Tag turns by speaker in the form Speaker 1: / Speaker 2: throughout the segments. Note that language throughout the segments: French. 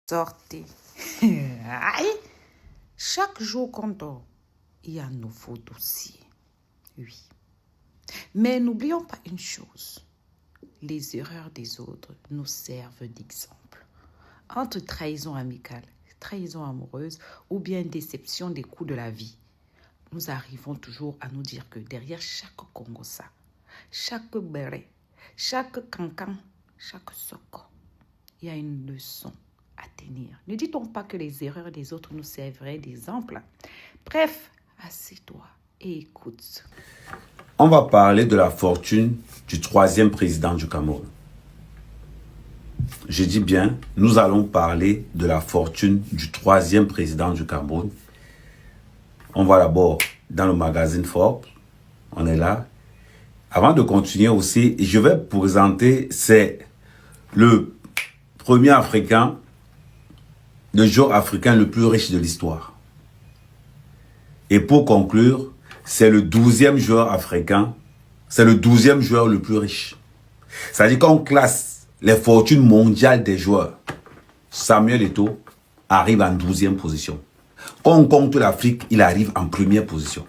Speaker 1: Sortez. Aïe. Chaque jour qu'on dort, il y a un nouveau dossier. Oui. Mais n'oublions pas une chose. Les erreurs des autres nous servent d'exemple. Entre trahison amicale, trahison amoureuse ou bien déception des coups de la vie, nous arrivons toujours à nous dire que derrière chaque Congossa, chaque béret, chaque cancan, chaque soko, il y a une leçon à tenir. Ne dit-on pas que les erreurs des autres nous serviraient d'exemple? Bref, assieds-toi et écoute.
Speaker 2: On va parler de la fortune du troisième président du Cameroun. Je dis bien, nous allons parler de la fortune du troisième président du Cameroun. On va d'abord dans le magazine Forbes. On est là. Avant de continuer aussi, je vais présenter, c'est le premier Africain, le joueur africain le plus riche de l'histoire. Et pour conclure, c'est le 12e joueur africain, c'est le 12e joueur le plus riche. C'est-à-dire qu'on classe les fortunes mondiales des joueurs. Samuel Eto'o arrive en 12e position. Quand on compte l'Afrique, il arrive en première position.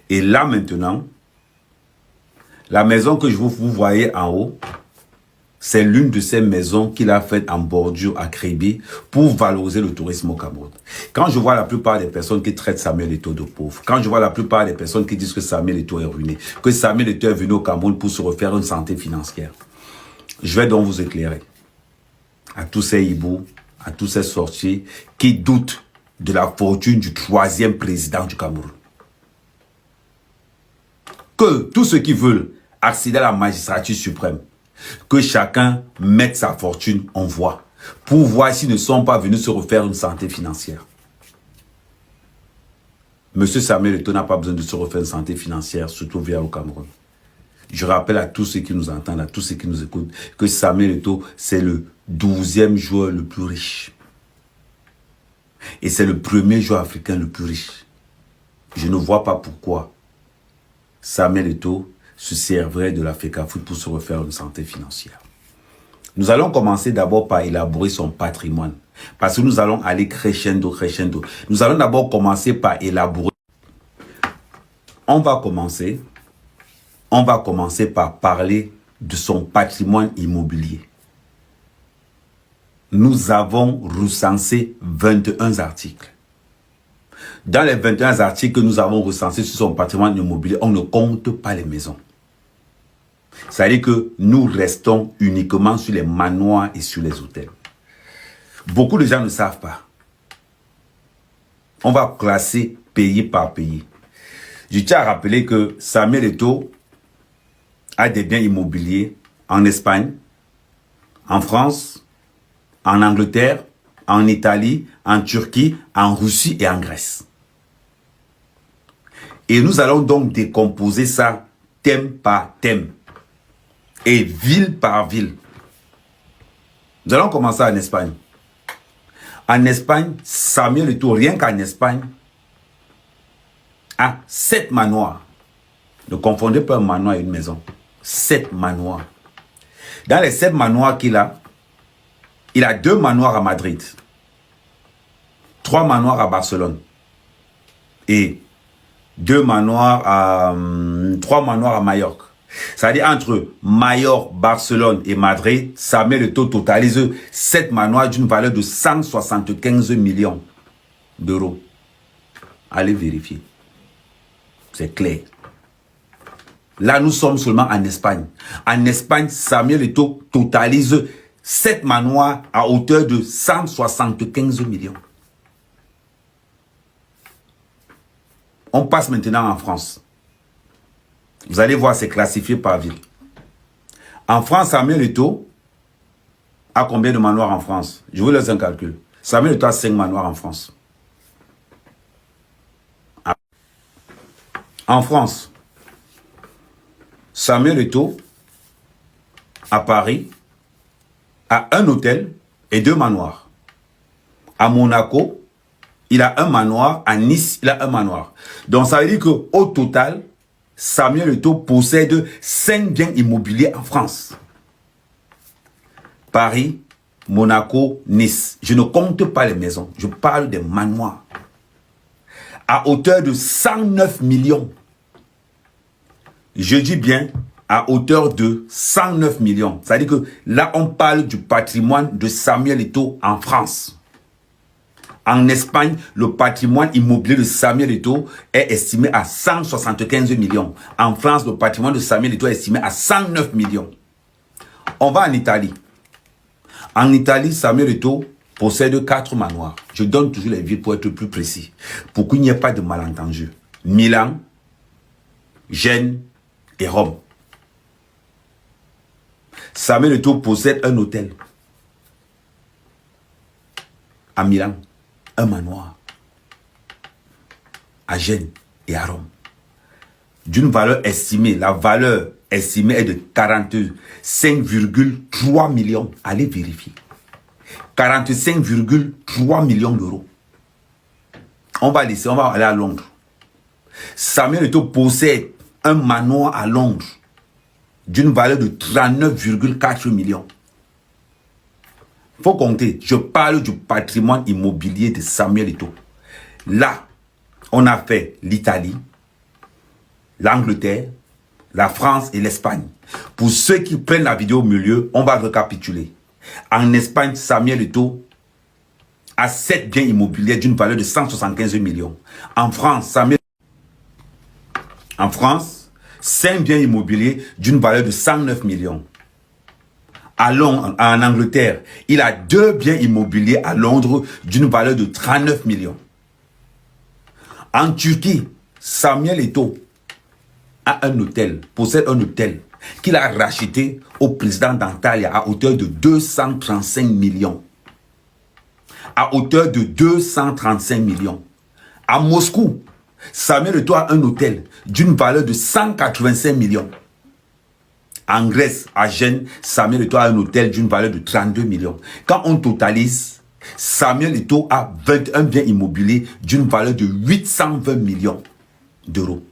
Speaker 2: Et là maintenant, la maison que vous voyez en haut, c'est l'une de ces maisons qu'il a faites en bordure à Kribi pour valoriser le tourisme au Cameroun. Quand je vois la plupart des personnes qui traitent Samuel Eto'o de pauvre, quand je vois la plupart des personnes qui disent que Samuel Eto'o est ruiné, que Samuel Eto'o est venu au Cameroun pour se refaire une santé financière, je vais donc vous éclairer. À tous ces hiboux, à tous ces sorciers qui doutent de la fortune du troisième président du Cameroun. Que tous ceux qui veulent accéder à la magistrature suprême, que chacun mette sa fortune en voie pour voir s'ils ne sont pas venus se refaire une santé financière. Monsieur Samuel Eto'o n'a pas besoin de se refaire une santé financière, surtout via au Cameroun. Je rappelle à tous ceux qui nous entendent, à tous ceux qui nous écoutent, que Samuel Eto'o, c'est le 12e joueur le plus riche. Et c'est le premier joueur africain le plus riche. Je ne vois pas pourquoi Samuel Eto'o se servirait de la FECAFOOT pour se refaire une santé financière. Nous allons commencer d'abord par élaborer son patrimoine. Parce que nous allons aller crescendo, crescendo. Nous allons d'abord commencer par élaborer. On va commencer par parler de son patrimoine immobilier. Nous avons recensé 21 articles. Dans les 21 articles que nous avons recensés sur son patrimoine immobilier, on ne compte pas les maisons. C'est-à-dire que nous restons uniquement sur les manoirs et sur les hôtels. Beaucoup de gens ne savent pas. On va classer pays par pays. Je tiens à rappeler que Samuel Eto'o a des biens immobiliers en Espagne, en France, en Angleterre, en Italie, en Turquie, en Russie et en Grèce. Et nous allons donc décomposer ça thème par thème et ville par ville. Nous allons commencer en Espagne. En Espagne, Samuel Eto'o, rien qu'en Espagne, a 7 manoirs. Ne confondez pas un manoir et une maison. 7 manoirs. Dans les 7 manoirs qu'il a, il a 2 manoirs à Madrid, 3 manoirs à Barcelone et 3 manoirs à Majorque. C'est-à-dire entre Majorque, Barcelone et Madrid, Samuel Eto'o totalise 7 manoirs d'une valeur de 175 millions d'euros. Allez vérifier. C'est clair. Là, nous sommes seulement en Espagne. En Espagne, Samuel Eto'o totalise 7 manoirs à hauteur de 175 millions. On passe maintenant en France. Vous allez voir, c'est classifié par ville. En France, Samuel Eto'o a combien de manoirs en France? Je vous laisse un calcul. Samuel Eto'o a 5 manoirs en France. En France, Samuel Eto'o, à Paris, a un hôtel et 2 manoirs. À Monaco, il a un manoir. À Nice, il a un manoir. Donc, ça veut dire qu'au total, Samuel Eto'o possède 5 biens immobiliers en France. Paris, Monaco, Nice. Je ne compte pas les maisons. Je parle des manoirs. À hauteur de 109 millions. Je dis bien à hauteur de 109 millions. C'est-à-dire que là, on parle du patrimoine de Samuel Eto'o en France. En Espagne, le patrimoine immobilier de Samuel Eto'o est estimé à 175 millions. En France, le patrimoine de Samuel Eto'o est estimé à 109 millions. On va en Italie. En Italie, Samuel Eto'o possède 4 manoirs. Je donne toujours les villes pour être plus précis. Pour qu'il n'y ait pas de malentendu. Milan, Gênes et Rome. Samuel Eto'o possède un hôtel. À Milan, un manoir. À Gênes et à Rome. D'une valeur estimée, la valeur estimée est de 45,3 millions. Allez vérifier. 45,3 millions d'euros. On va laisser, on va aller à Londres. Samuel Eto'o possède un manoir à Londres d'une valeur de 39,4 millions. Il faut compter. Je parle du patrimoine immobilier de Samuel Eto'o. Là, on a fait l'Italie, l'Angleterre, la France et l'Espagne. Pour ceux qui prennent la vidéo au milieu, on va récapituler. En Espagne, Samuel Eto'o a 7 biens immobiliers d'une valeur de 175 millions. En France, 5 biens immobiliers d'une valeur de 109 millions. À Londres, en Angleterre, il a 2 biens immobiliers à Londres d'une valeur de 39 millions. En Turquie, Samuel Eto'o a un hôtel, possède un hôtel qu'il a racheté au président d'Antalya à hauteur de 235 millions. À hauteur de 235 millions. À Moscou, Samuel Eto'o a un hôtel d'une valeur de 185 millions. En Grèce, à Gênes, Samuel Eto'o a un hôtel d'une valeur de 32 millions. Quand on totalise, Samuel Eto'o a 21 biens immobiliers d'une valeur de 820 millions d'euros.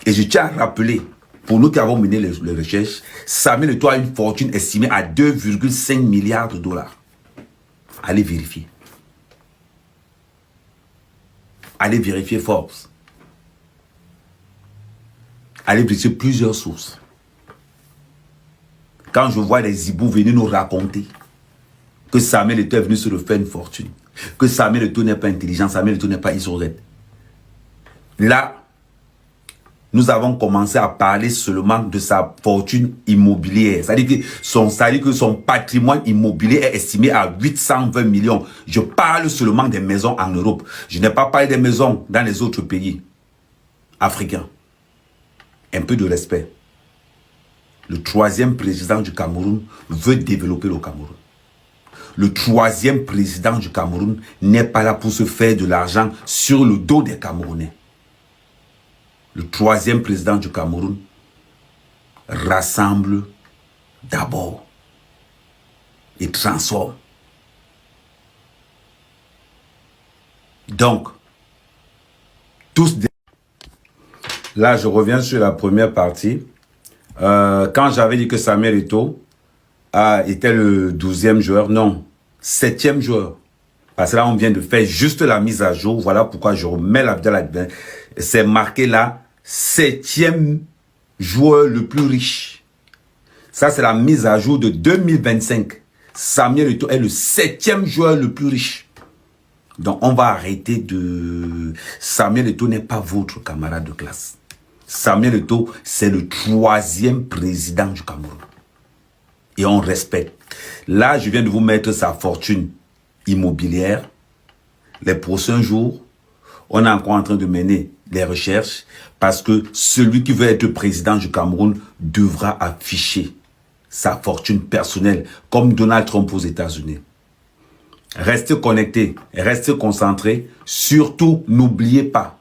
Speaker 2: Et je tiens à rappeler, pour nous qui avons mené les recherches, Samuel Eto'o a une fortune estimée à 2,5 milliards de dollars. Allez vérifier. Allez vérifier Forbes. Allez vérifier plusieurs sources. Quand je vois les hiboux venir nous raconter que Samuel Eto'o est venu se refaire une fortune, que Samuel Eto'o n'est pas intelligent, Samuel Eto'o n'est pas isolé. Là, nous avons commencé à parler seulement de sa fortune immobilière. C'est-à-dire que son patrimoine immobilier est estimé à 820 millions. Je parle seulement des maisons en Europe. Je n'ai pas parlé des maisons dans les autres pays africains. Un peu de respect. Le 3e président du Cameroun veut développer le Cameroun. Le 3e président du Cameroun n'est pas là pour se faire de l'argent sur le dos des Camerounais. Le 3e président du Cameroun rassemble d'abord et transforme. Donc, là, je reviens sur la première partie. Quand j'avais dit que Samuel Eto'o était le 12e joueur, non, 7e joueur. Parce que là, on vient de faire juste la mise à jour. Voilà pourquoi je remets la vidéo là. C'est marqué là, 7e joueur le plus riche. Ça, c'est la mise à jour de 2025. Samuel Eto'o est le 7e joueur le plus riche. Donc, on va arrêter de... Samuel Eto'o n'est pas votre camarade de classe. Samuel Eto'o, c'est le 3e président du Cameroun. Et on respecte. Là, je viens de vous mettre sa fortune immobilière. Les prochains jours, on est encore en train de mener des recherches parce que celui qui veut être président du Cameroun devra afficher sa fortune personnelle comme Donald Trump aux États-Unis. Restez connectés, restez concentrés. Surtout, n'oubliez pas,